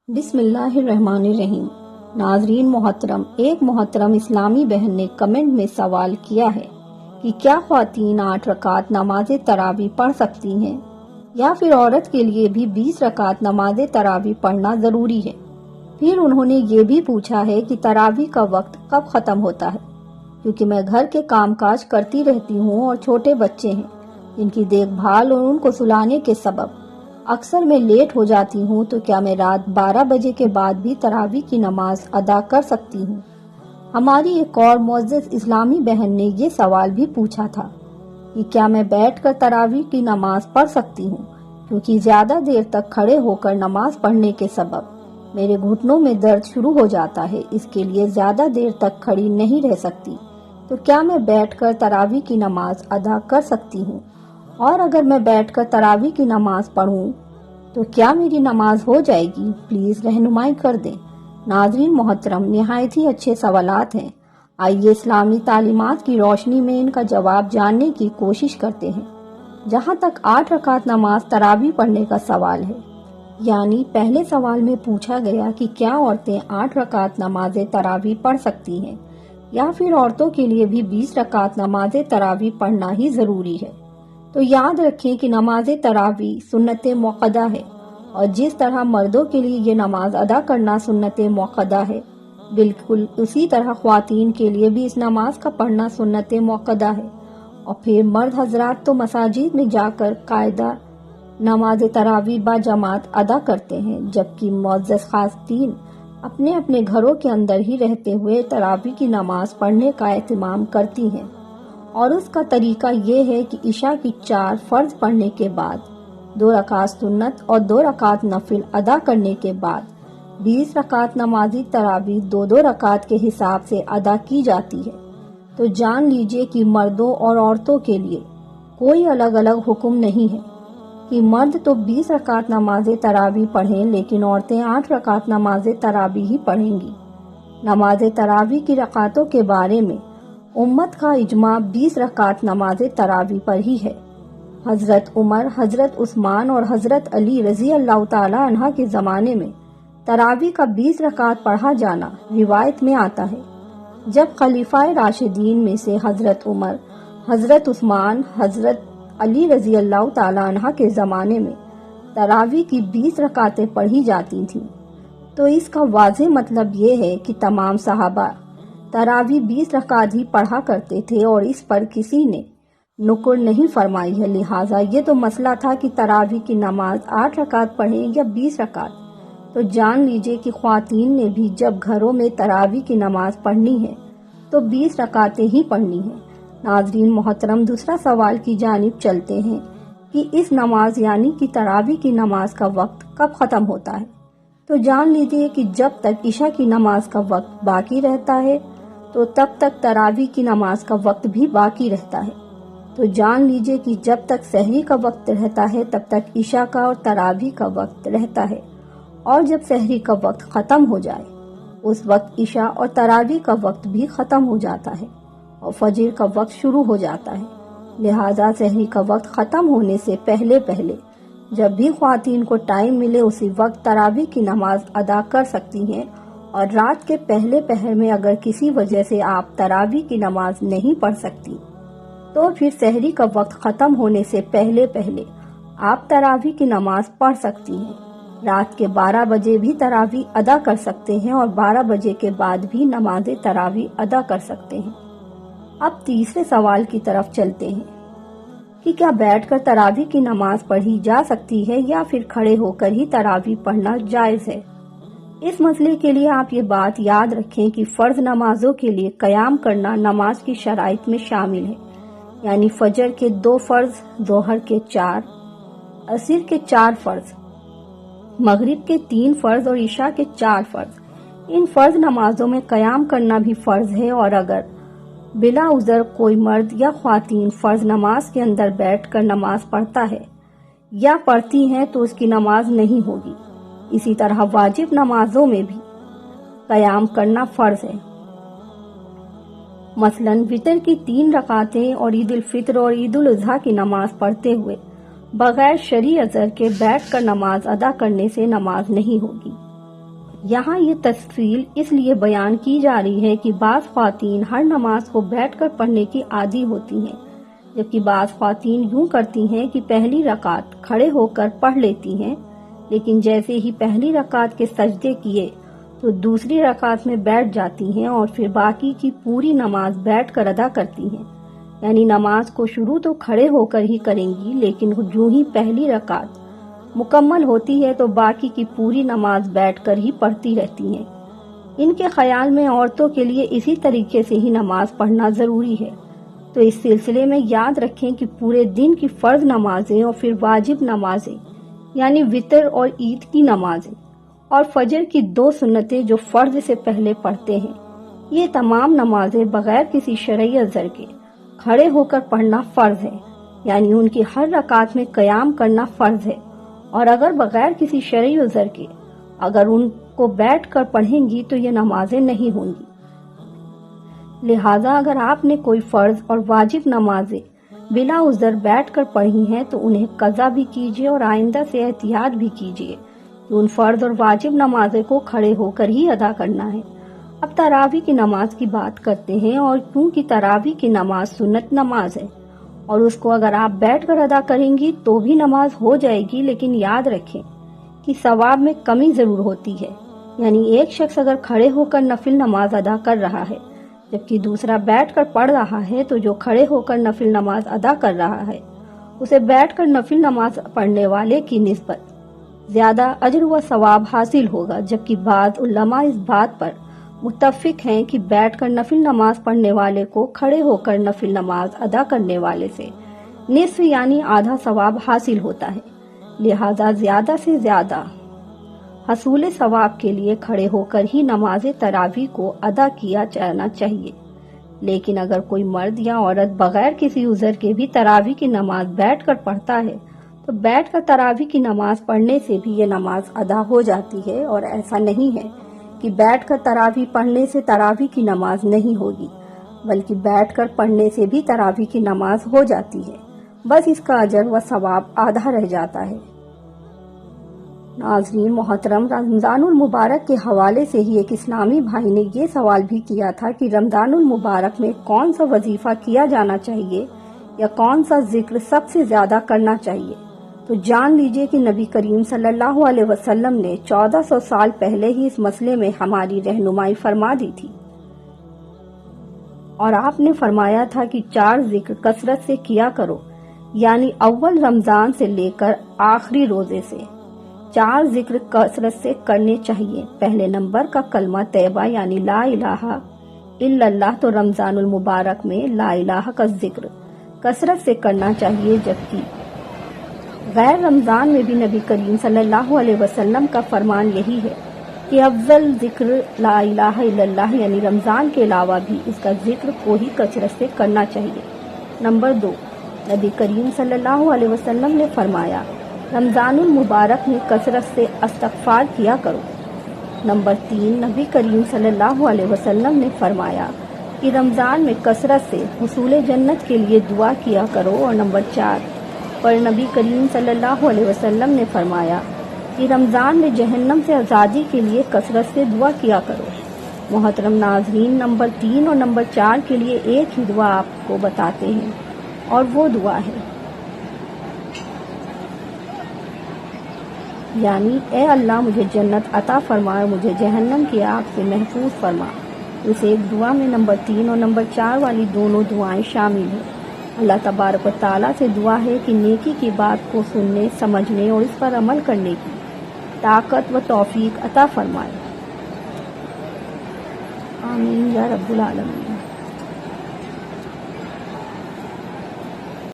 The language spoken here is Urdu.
بسم اللہ الرحمن الرحیم۔ ناظرین محترم، ایک محترم اسلامی بہن نے کمنٹ میں سوال کیا ہے کہ کیا خواتین 8 رکعت نماز تراویح پڑھ سکتی ہیں یا پھر عورت کے لیے بھی 20 رکعت نماز تراویح پڑھنا ضروری ہے۔ پھر انہوں نے یہ بھی پوچھا ہے کہ تراویح کا وقت کب ختم ہوتا ہے، کیونکہ میں گھر کے کام کاج کرتی رہتی ہوں اور چھوٹے بچے ہیں جن کی دیکھ بھال اور ان کو سلانے کے سبب اکثر میں لیٹ ہو جاتی ہوں، تو کیا میں رات 12 بجے کے بعد بھی تراویح کی نماز ادا کر سکتی ہوں؟ ہماری ایک اور معزز اسلامی بہن نے یہ سوال بھی پوچھا تھا کہ کیا میں بیٹھ کر تراویح کی نماز پڑھ سکتی ہوں، کیونکہ زیادہ دیر تک کھڑے ہو کر نماز پڑھنے کے سبب میرے گھٹنوں میں درد شروع ہو جاتا ہے، اس کے لیے زیادہ دیر تک کھڑی نہیں رہ سکتی، تو کیا میں بیٹھ کر تراویح کی نماز ادا کر سکتی ہوں؟ اور اگر میں بیٹھ کر تراویح کی نماز پڑھوں تو کیا میری نماز ہو جائے گی؟ پلیز رہنمائی کر دیں۔ ناظرین محترم، نہایت ہی اچھے سوالات ہیں، آئیے اسلامی تعلیمات کی روشنی میں ان کا جواب جاننے کی کوشش کرتے ہیں۔ جہاں تک 8 رکعت نماز تراویح پڑھنے کا سوال ہے، یعنی پہلے سوال میں پوچھا گیا کہ کیا عورتیں 8 رکعت نماز تراویح پڑھ سکتی ہیں یا پھر عورتوں کے لیے بھی 20 رکعت نماز تراویح پڑھنا ہی ضروری ہے۔ تو یاد رکھیں کہ نماز تراویح سنت موقدہ ہے، اور جس طرح مردوں کے لیے یہ نماز ادا کرنا سنت موقدہ ہے، بالکل اسی طرح خواتین کے لیے بھی اس نماز کا پڑھنا سنت موقدہ ہے۔ اور پھر مرد حضرات تو مساجد میں جا کر قاعدہ نماز تراویح با جماعت ادا کرتے ہیں، جبکہ معزز خواتین اپنے اپنے گھروں کے اندر ہی رہتے ہوئے تراویح کی نماز پڑھنے کا اہتمام کرتی ہیں، اور اس کا طریقہ یہ ہے کہ عشاء کی 4 فرض پڑھنے کے بعد 2 رکعت سنت اور 2 رکعت نفل ادا کرنے کے بعد 20 رکعت نمازی تراویح 2 رکعت کے حساب سے ادا کی جاتی ہے۔ تو جان لیجئے کہ مردوں اور عورتوں کے لیے کوئی الگ الگ حکم نہیں ہے کہ مرد تو 20 رکعت نماز تراویح پڑھیں، لیکن عورتیں 8 رکعت نماز تراویح ہی پڑھیں گی۔ نماز تراویح کی رکعتوں کے بارے میں امت کا اجماع 20 رکعت نماز تراویح پر ہی ہے۔ حضرت عمر، حضرت عثمان اور حضرت علی رضی اللہ تعالی عنہ کے زمانے میں تراویح کا 20 رکعت پڑھا جانا روایت میں آتا ہے۔ جب خلیفہ راشدین میں سے حضرت عمر، حضرت عثمان، حضرت علی رضی اللہ تعالی عنہ کے زمانے میں تراویح کی 20 رکعتیں پڑھی جاتی تھیں، تو اس کا واضح مطلب یہ ہے کہ تمام صحابہ تراویح 20 رکعت ہی پڑھا کرتے تھے، اور اس پر کسی نے نکر نہیں فرمائی ہے۔ لہٰذا یہ تو مسئلہ تھا کہ تراویح کی نماز 8 رکعت پڑھیں یا 20 رکعت، تو جان لیجئے کہ خواتین نے بھی جب گھروں میں تراویح کی نماز پڑھنی ہے تو 20 رکعتیں ہی پڑھنی ہیں۔ ناظرین محترم، دوسرا سوال کی جانب چلتے ہیں کہ اس نماز یعنی کہ تراویح کی نماز کا وقت کب ختم ہوتا ہے۔ تو جان لیجئے کہ جب تک عشاء کی نماز کا وقت باقی رہتا ہے تو تب تک تراویح کی نماز کا وقت بھی باقی رہتا ہے۔ تو جان لیجئے کہ جب تک سحری کا وقت رہتا ہے تب تک عشاء کا اور تراویح کا وقت رہتا ہے، اور جب سحری کا وقت ختم ہو جائے اس وقت عشاء اور تراویح کا وقت بھی ختم ہو جاتا ہے اور فجر کا وقت شروع ہو جاتا ہے۔ لہٰذا سحری کا وقت ختم ہونے سے پہلے جب بھی خواتین کو ٹائم ملے اسی وقت تراویح کی نماز ادا کر سکتی ہیں، اور رات کے پہلے پہر میں اگر کسی وجہ سے آپ تراویح کی نماز نہیں پڑھ سکتی تو پھر سحری کا وقت ختم ہونے سے پہلے آپ تراویح کی نماز پڑھ سکتی ہیں۔ رات کے 12 بجے بھی تراویح ادا کر سکتے ہیں، اور 12 بجے کے بعد بھی نماز تراویح ادا کر سکتے ہیں۔ اب تیسرے سوال کی طرف چلتے ہیں کہ کیا بیٹھ کر تراویح کی نماز پڑھی جا سکتی ہے یا پھر کھڑے ہو کر ہی تراویح پڑھنا جائز ہے؟ اس مسئلے کے لیے آپ یہ بات یاد رکھیں کہ فرض نمازوں کے لیے قیام کرنا نماز کی شرائط میں شامل ہے، یعنی فجر کے 2 فرض، ظہر کے 4، عصر کے 4 فرض، مغرب کے 3 فرض اور عشاء کے 4 فرض۔ ان فرض نمازوں میں قیام کرنا بھی فرض ہے، اور اگر بلا عذر کوئی مرد یا خواتین فرض نماز کے اندر بیٹھ کر نماز پڑھتا ہے یا پڑھتی ہیں تو اس کی نماز نہیں ہوگی۔ اسی طرح واجب نمازوں میں بھی قیام کرنا فرض ہے۔ مثلاً وتر کی 3 رکعتیں اور عید الفطر اور عید الاضحیٰ کی نماز پڑھتے ہوئے بغیر شرعی عذر کے بیٹھ کر نماز ادا کرنے سے نماز نہیں ہوگی۔ یہاں یہ تفصیل اس لیے بیان کی جا رہی ہے کہ بعض خواتین ہر نماز کو بیٹھ کر پڑھنے کی عادی ہوتی ہیں، جبکہ بعض خواتین یوں کرتی ہیں کہ پہلی رکعت کھڑے ہو کر پڑھ لیتی ہیں، لیکن جیسے ہی پہلی رکعت کے سجدے کیے تو دوسری رکعت میں بیٹھ جاتی ہیں اور پھر باقی کی پوری نماز بیٹھ کر ادا کرتی ہیں۔ یعنی نماز کو شروع تو کھڑے ہو کر ہی کریں گی، لیکن جو ہی پہلی رکعت مکمل ہوتی ہے تو باقی کی پوری نماز بیٹھ کر ہی پڑھتی رہتی ہیں۔ ان کے خیال میں عورتوں کے لیے اسی طریقے سے ہی نماز پڑھنا ضروری ہے۔ تو اس سلسلے میں یاد رکھیں کہ پورے دن کی فرض نمازیں اور پھر واجب نمازیں یعنی وتر اور عید کی نمازیں اور فجر کی 2 سنتیں جو فرض سے پہلے پڑھتے ہیں، یہ تمام نمازیں بغیر کسی شرعی عذر کے کھڑے ہو کر پڑھنا فرض ہے، یعنی ان کی ہر رکعت میں قیام کرنا فرض ہے، اور اگر بغیر کسی شرعی عذر کے اگر ان کو بیٹھ کر پڑھیں گی تو یہ نمازیں نہیں ہوں گی۔ لہٰذا اگر آپ نے کوئی فرض اور واجب نمازیں بلا عذر بیٹھ کر پڑھی ہیں تو انہیں قضا بھی کیجیے اور آئندہ سے احتیاط بھی کیجیے کہ ان فرض اور واجب نمازیں کو کھڑے ہو کر ہی ادا کرنا ہے۔ اب تراویح کی نماز کی بات کرتے ہیں، اور کیونکہ تراویح کی نماز سنت نماز ہے اور اس کو اگر آپ بیٹھ کر ادا کریں گی تو بھی نماز ہو جائے گی، لیکن یاد رکھیں کہ ثواب میں کمی ضرور ہوتی ہے۔ یعنی ایک شخص اگر کھڑے ہو کر نفل نماز ادا کر رہا ہے جبکہ دوسرا بیٹھ کر پڑھ رہا ہے، تو جو کھڑے ہو کر نفل نماز ادا کر رہا ہے اسے بیٹھ کر نفل نماز پڑھنے والے کی نسبت زیادہ اجر و ثواب حاصل ہوگا، جبکہ بعض علماء اس بات پر متفق ہیں کہ بیٹھ کر نفل نماز پڑھنے والے کو کھڑے ہو کر نفل نماز ادا کرنے والے سے نصف یعنی آدھا ثواب حاصل ہوتا ہے۔ لہذا زیادہ سے زیادہ حصول ثواب کے لیے کھڑے ہو کر ہی نماز تراویح کو ادا کیا جانا چاہیے۔ لیکن اگر کوئی مرد یا عورت بغیر کسی عذر کے بھی تراویح کی نماز بیٹھ کر پڑھتا ہے تو بیٹھ کر تراویح کی نماز پڑھنے سے بھی یہ نماز ادا ہو جاتی ہے، اور ایسا نہیں ہے کہ بیٹھ کر تراویح پڑھنے سے تراویح کی نماز نہیں ہوگی، بلکہ بیٹھ کر پڑھنے سے بھی تراویح کی نماز ہو جاتی ہے، بس اس کا اجر و ثواب آدھا رہ جاتا ہے۔ ناظرین محترم، رمضان المبارک کے حوالے سے ہی ایک اسلامی بھائی نے یہ سوال بھی کیا تھا کہ رمضان المبارک میں کون سا وظیفہ کیا جانا چاہیے یا کون سا ذکر سب سے زیادہ کرنا چاہیے؟ تو جان لیجئے کہ نبی کریم صلی اللہ علیہ وسلم نے 1400 سال پہلے ہی اس مسئلے میں ہماری رہنمائی فرما دی تھی، اور آپ نے فرمایا تھا کہ 4 ذکر کثرت سے کیا کرو، یعنی اول رمضان سے لے کر آخری روزے سے 4 ذکر کثرت سے کرنے چاہیے۔ پہلے نمبر کا کلمہ طیبہ یعنی لا الہ الا اللہ، تو رمضان المبارک میں لا الہ کا ذکر کثرت سے کرنا چاہیے، جبکہ غیر رمضان میں بھی نبی کریم صلی اللہ علیہ وسلم کا فرمان یہی ہے کہ افضل ذکر لا الہ الا اللہ، یعنی رمضان کے علاوہ بھی اس کا ذکر کو ہی کثرت سے کرنا چاہیے۔ نمبر 2، نبی کریم صلی اللہ علیہ وسلم نے فرمایا رمضان المبارک میں کثرت سے استغفار کیا کرو۔ نمبر 3، نبی کریم صلی اللہ علیہ وسلم نے فرمایا کہ رمضان میں کثرت سے حصول جنت کے لیے دعا کیا کرو، اور نمبر 4 پر نبی کریم صلی اللہ علیہ وسلم نے فرمایا کہ رمضان میں جہنم سے آزادی کے لیے کثرت سے دعا کیا کرو۔ محترم ناظرین، نمبر 3 اور نمبر 4 کے لیے ایک ہی دعا آپ کو بتاتے ہیں، اور وہ دعا ہے یعنی اے اللہ مجھے جنت عطا فرما اور مجھے جہنم کی آگ سے محفوظ فرما۔ اس ایک دعا میں نمبر 3 اور نمبر 4 والی دونوں دعائیں شامل ہیں۔ اللہ تبارک و تعالیٰ سے دعا ہے کہ نیکی کی بات کو سننے، سمجھنے اور اس پر عمل کرنے کی طاقت و توفیق عطا فرمائے۔ آمین یا رب العالمین۔